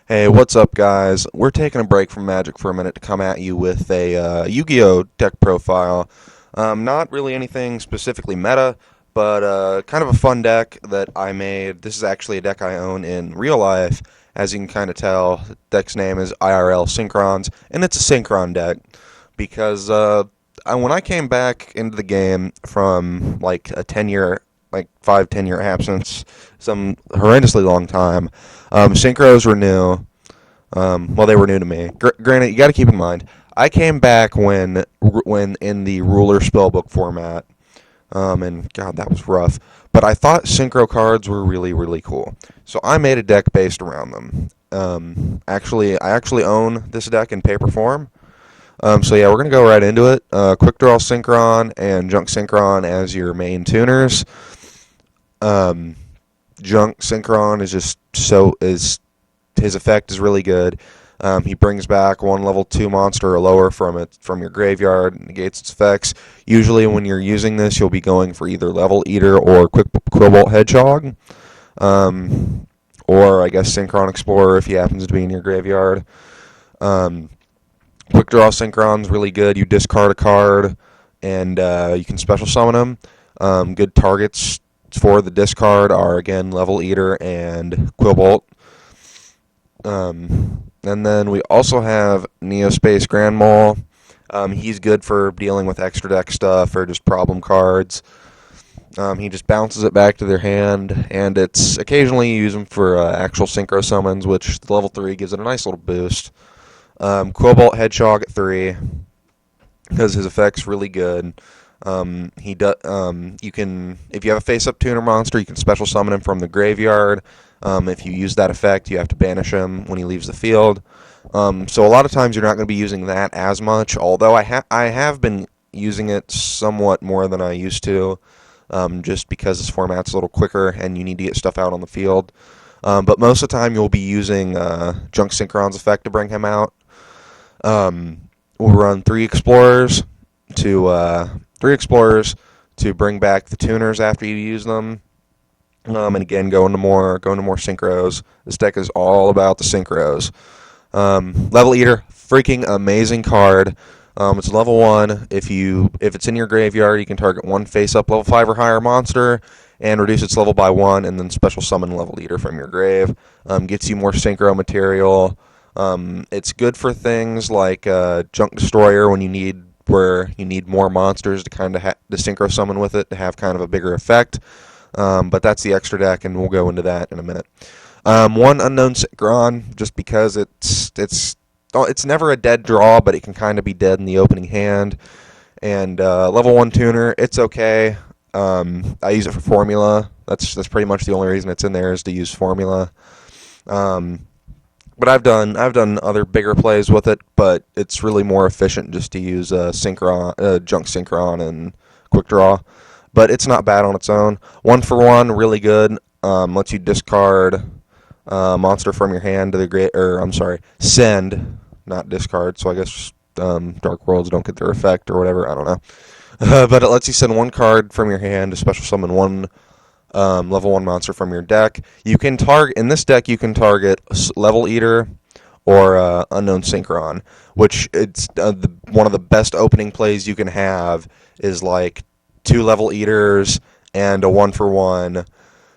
Hey, what's up, guys? We're taking a break from Magic for a minute to come at you with a Yu-Gi-Oh! Deck profile. Not really anything specifically meta, but kind of a fun deck that I made. This is actually a deck I own in real life. As you can kind of tell, the deck's name is IRL Synchrons, and it's a Synchron deck because when I came back into the game from like a 10-year, like 5, 10-year absence, some horrendously long time, synchros were new. Well, they were new to me. Granted, you got to keep in mind, I came back when in the ruler spellbook format, and God, that was rough. But I thought synchro cards were really, really cool, so I made a deck based around them. I actually own this deck in paper form. So yeah, we're gonna go right into it. Quick Draw Synchron and Junk Synchron as your main tuners. Um, Junk Synchron is just so is his effect is really good. He brings back one level 2 monster or lower from your graveyard, negates its effects. Usually, when you're using this, you'll be going for either Level Eater or Quick Quillbolt Hedgehog, um, or I guess Synchron Explorer if he happens to be in your graveyard. Um, Quick Draw Synchron's really good. You discard a card, and you can special summon him. Good targets for the discard are again Level Eater and Quillbolt. And then we also have Neospace Grand Mole. He's good for dealing with extra deck stuff or just problem cards. He just bounces it back to their hand, and it's occasionally you use him for actual synchro summons, which the level 3 gives it a nice little boost. Quillbolt Hedgehog at 3 because his effect's really good. You can, if you have a face-up tuner monster, you can special summon him from the graveyard. If you use that effect, you have to banish him when he leaves the field. So a lot of times you're not going to be using that as much, although I have been using it somewhat more than I used to, just because this format's a little quicker and you need to get stuff out on the field. But most of the time you'll be using Junk Synchron's effect to bring him out. We'll run three explorers to bring back the tuners after you use them. And again, go into more synchros. This deck is all about the synchros. Level Eater, freaking amazing card. It's level 1. If it's in your graveyard, you can target one face-up level 5 or higher monster and reduce its level by 1, and then special summon Level Eater from your grave. Gets you more synchro material. It's good for things like Junk Destroyer where you need more monsters to kind of to synchro summon with it to have kind of a bigger effect. But that's the extra deck, and we'll go into that in a minute. One unknown Synchron, just because it's never a dead draw, but it can kind of be dead in the opening hand. And level 1 tuner, it's okay. I use it for formula. That's pretty much the only reason it's in there is to use formula. But I've done other bigger plays with it, but it's really more efficient just to use Junk Synchron and Quick Draw. But it's not bad on its own. 1-for-1, really good. Lets you discard monster from your hand to send, not discard. So I guess Dark Worlds don't get their effect or whatever. I don't know. But it lets you send one card from your hand to special summon one level 1 monster from your deck. In this deck you can target Level Eater or Unknown Synchron, which it's one of the best opening plays you can have is like 2 Level Eaters and a 1-for-1.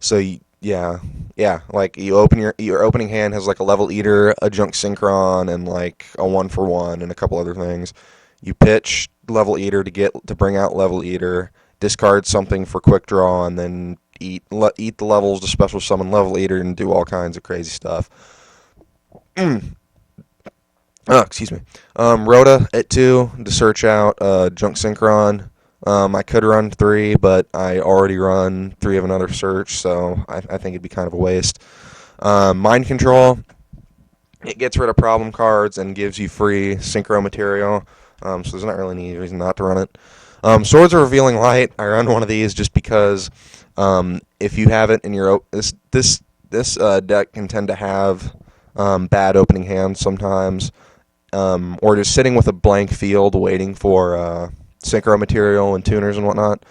So like you open your opening hand has like a Level Eater, a Junk Synchron, and like a 1-for-1 and a couple other things. You pitch Level Eater to bring out Level Eater, discard something for Quick Draw, and then eat the levels to special summon Level Eater and do all kinds of crazy stuff. Excuse me. Rhoda at 2 to search out Junk Synchron. I could run 3, but I already run 3 of another search, so I think it'd be kind of a waste. Mind Control. It gets rid of problem cards and gives you free synchro material, so there's not really any reason not to run it. Swords of Revealing Light. I run one of these just because if you have it in your this deck can tend to have bad opening hands sometimes, or just sitting with a blank field waiting for synchro material and tuners and whatnot.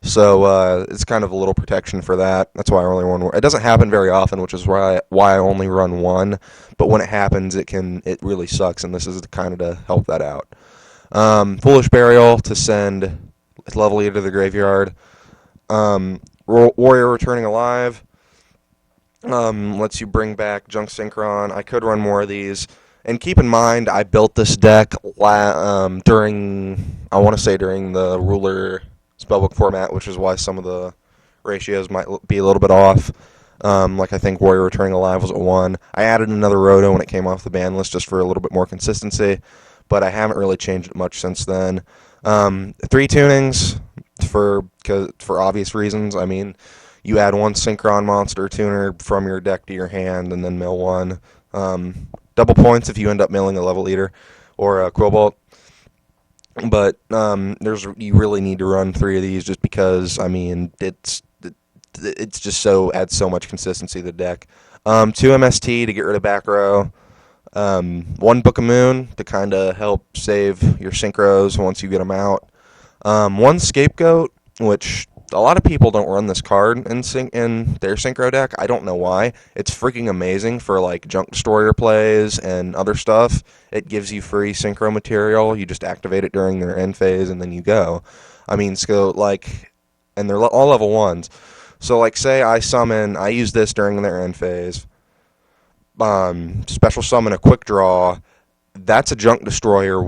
So it's kind of a little protection for that. That's why I only run one. It doesn't happen very often, which is why I only run one. But when it happens, it really sucks, and this is kind of to help that out. Foolish Burial to send level leader to the graveyard. Warrior Returning Alive lets you bring back Junk Synchron. I could run more of these. And keep in mind, I built this deck during, I want to say during the Ruler Spellbook format, which is why some of the ratios might be a little bit off. Like I think Warrior Returning Alive was at 1. I added another Roto when it came off the ban list just for a little bit more consistency, but I haven't really changed it much since then. 3 tunings for obvious reasons. I mean, you add 1 Synchron monster tuner from your deck to your hand and then mill 1. Double points if you end up milling a level leader or a Quillbolt. But you really need to run 3 of these just because, I mean, it's just adds so much consistency to the deck. 2 MST to get rid of back row. 1 Book of Moon to kind of help save your synchros once you get them out. 1 Scapegoat, which a lot of people don't run this card in their synchro deck. I don't know why. It's freaking amazing for like Junk Destroyer plays and other stuff. It gives you free synchro material. You just activate it during their end phase and then you go. I mean, and they're all level 1s. So like say I use this during their end phase. Special summon a Quick Draw. That's a Junk Destroyer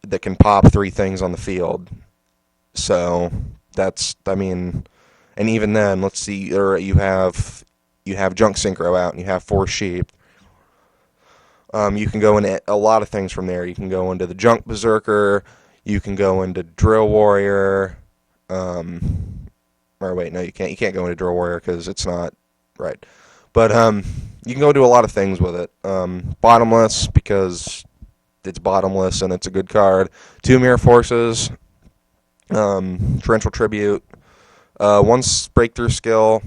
that can pop 3 things on the field. So and even then, let's see, or you have Junk Synchro out and you have 4 sheep. You can go into a lot of things from there. You can go into the Junk Berserker. You can go into Drill Warrior. Or wait, no, you can't. You can't go into Drill Warrior because it's not right. But you can go do a lot of things with it. Bottomless because it's bottomless and it's a good card. 2 Mirror Forces. Torrential Tribute. 1 Breakthrough Skill.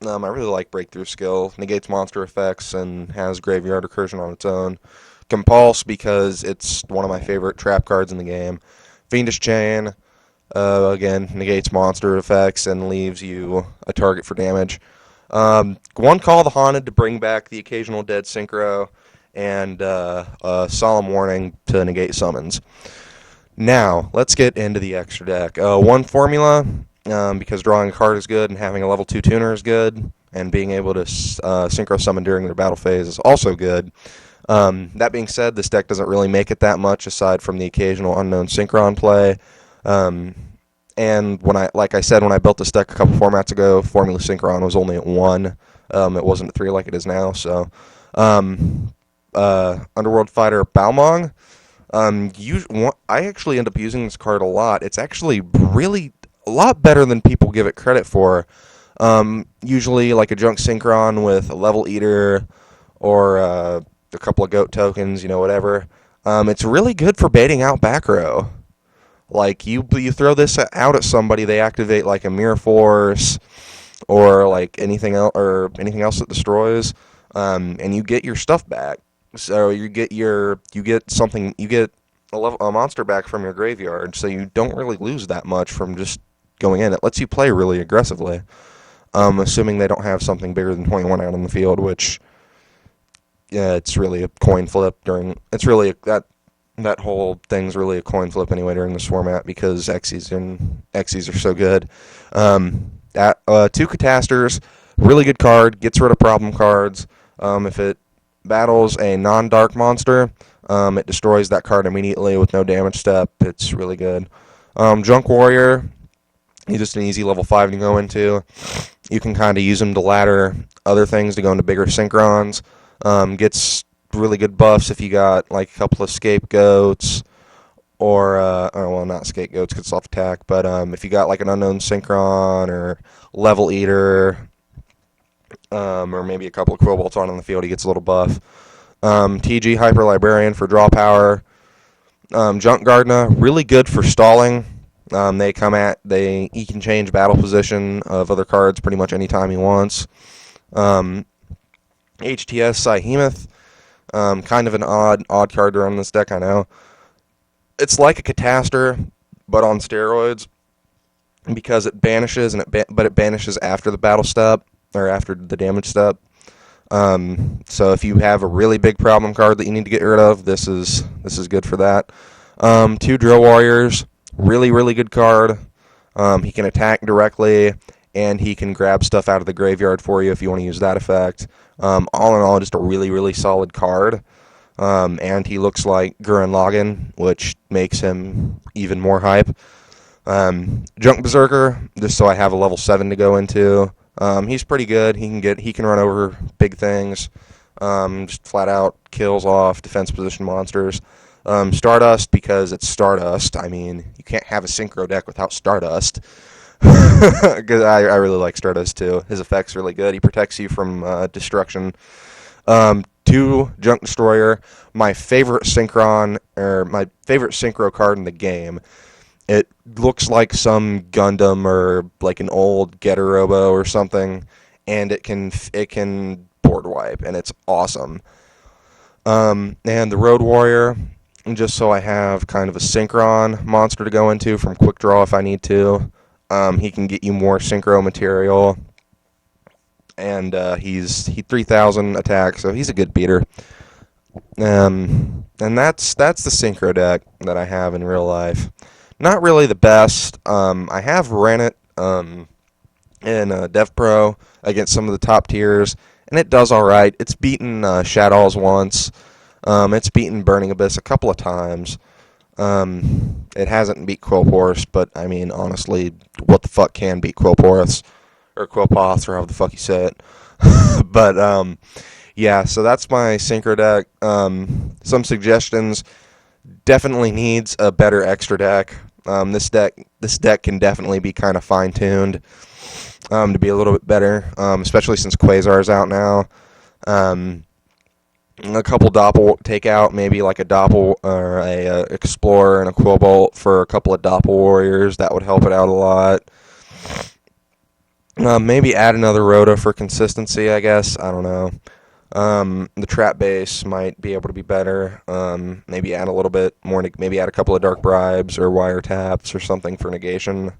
I really like Breakthrough Skill. Negates monster effects and has Graveyard Recursion on its own. Compulse because it's one of my favorite trap cards in the game. Fiendish Chain. Again, negates monster effects and leaves you a target for damage. 1 Call of the Haunted to bring back the occasional dead synchro. And Solemn Warning to negate summons. Now, let's get into the extra deck. 1 Formula, because drawing a card is good and having a level 2 tuner is good, and being able to synchro summon during their battle phase is also good. That being said, this deck doesn't really make it that much aside from the occasional unknown Synchron play. And when I built this deck a couple formats ago, Formula Synchron was only at 1. It wasn't at 3 like it is now. So, Underworld Fighter Balmong. I actually end up using this card a lot. It's actually really a lot better than people give it credit for. Usually like a Junk Synchron with a Level Eater or a couple of Goat tokens, whatever. It's really good for baiting out back row. Like you throw this out at somebody, they activate like a Mirror Force or like anything else that destroys, and you get your stuff back. So you get a monster back from your graveyard, so you don't really lose that much from just going in. It lets you play really aggressively, assuming they don't have something bigger than 21 out on the field, which, yeah, it's really a coin flip that whole thing's really a coin flip anyway during this format because Xyz are so good. 2 Catasters, really good card, gets rid of problem cards. If it battles a non-dark monster, it destroys that card immediately with no damage step. It's really good. Junk Warrior, he's just an easy level 5 to go into. You can kind of use him to ladder other things to go into bigger Synchrons. Gets really good buffs if you got like a couple of Scapegoats or, not Scapegoats because it's off attack, but if you got like an unknown Synchron or Level Eater, or maybe a couple of Quillbolts on the field, he gets a little buff. TG Hyper Librarian for draw power. Junk Gardna, really good for stalling. He can change battle position of other cards pretty much anytime he wants. HTS Cyhemoth, kind of an odd card to run in this deck, I know. It's like a Cataster, but on steroids. because it banishes, but it banishes after the battle step, or after the damage step. So if you have a really big problem card that you need to get rid of, this is good for that. Two Drill Warriors, really, really good card. He can attack directly, and he can grab stuff out of the graveyard for you if you want to use that effect. All in all, just a really, really solid card. And he looks like Gurren Lagann, which makes him even more hype. Junk Berserker, just so I have a level 7 to go into. He's pretty good. He can run over big things. Just flat out kills off defense position monsters. Stardust, because it's Stardust. I mean, you can't have a Synchro deck without Stardust. Because I really like Stardust too. His effect's really good. He protects you from destruction. Two Junk Destroyer, my favorite Synchron, or my favorite Synchro card in the game. It looks like some Gundam or like an old Getter Robo or something, and it can board wipe, and it's awesome. And the Road Warrior, just so I have kind of a Synchron monster to go into from Quick Draw if I need to. He can get you more Synchro material, and he 3,000 attack, so he's a good beater. And that's the Synchro deck that I have in real life. Not really the best. I have ran it in Dev Pro against some of the top tiers, and it does all right. It's beaten Shadows once. It's beaten Burning Abyss a couple of times. It hasn't beat Quillporus, but I mean, honestly, what the fuck can beat Quillporus? Or Quillpoth, or however the fuck you say it. But, yeah, so that's my Synchro deck. Some suggestions. Definitely needs a better extra deck. This deck can definitely be kind of fine-tuned to be a little bit better, especially since Quasar's out now. A couple Doppel takeout, maybe like a Doppel or a Explorer and a Quillbolt for a couple of Doppel Warriors. That would help it out a lot. Maybe add another Rhoda for consistency, I guess. I don't know. The trap base might be able to be better. Maybe add a little bit more. Maybe add a couple of Dark Bribes or Wiretaps or something for negation.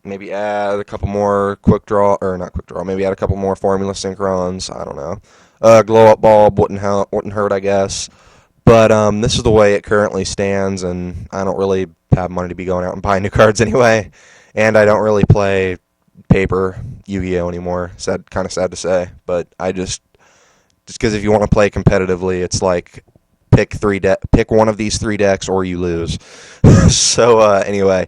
Maybe add a couple more Quick Draw, or not Quick Draw. Maybe add a couple more Formula Synchrons. I don't know. Glow Up Bulb wouldn't hurt, I guess. But this is the way it currently stands, and I don't really have money to be going out and buying new cards anyway. And I don't really play paper Yu-Gi-Oh anymore. Kind of sad to say, but I just because if you want to play competitively, it's like pick one of these 3 decks or you lose. So anyway,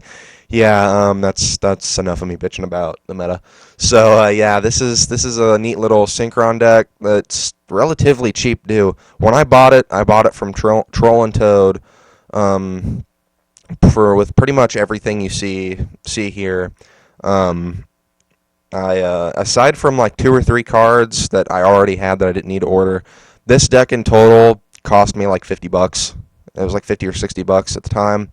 yeah, that's enough of me bitching about the meta. So yeah, this is a neat little Synchron deck that's relatively cheap to do. When I bought it from Troll and Toad, with pretty much everything you see here. Aside from like 2 or 3 cards that I already had that I didn't need to order, this deck in total cost me like $50. It was like $50 or $60 at the time.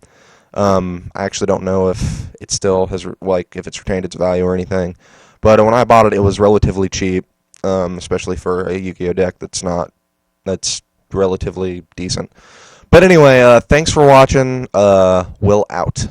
I actually don't know if it still has, like, if it's retained its value or anything. But when I bought it, it was relatively cheap, especially for a Yu-Gi-Oh deck that's relatively decent. But anyway, thanks for watching. Will out.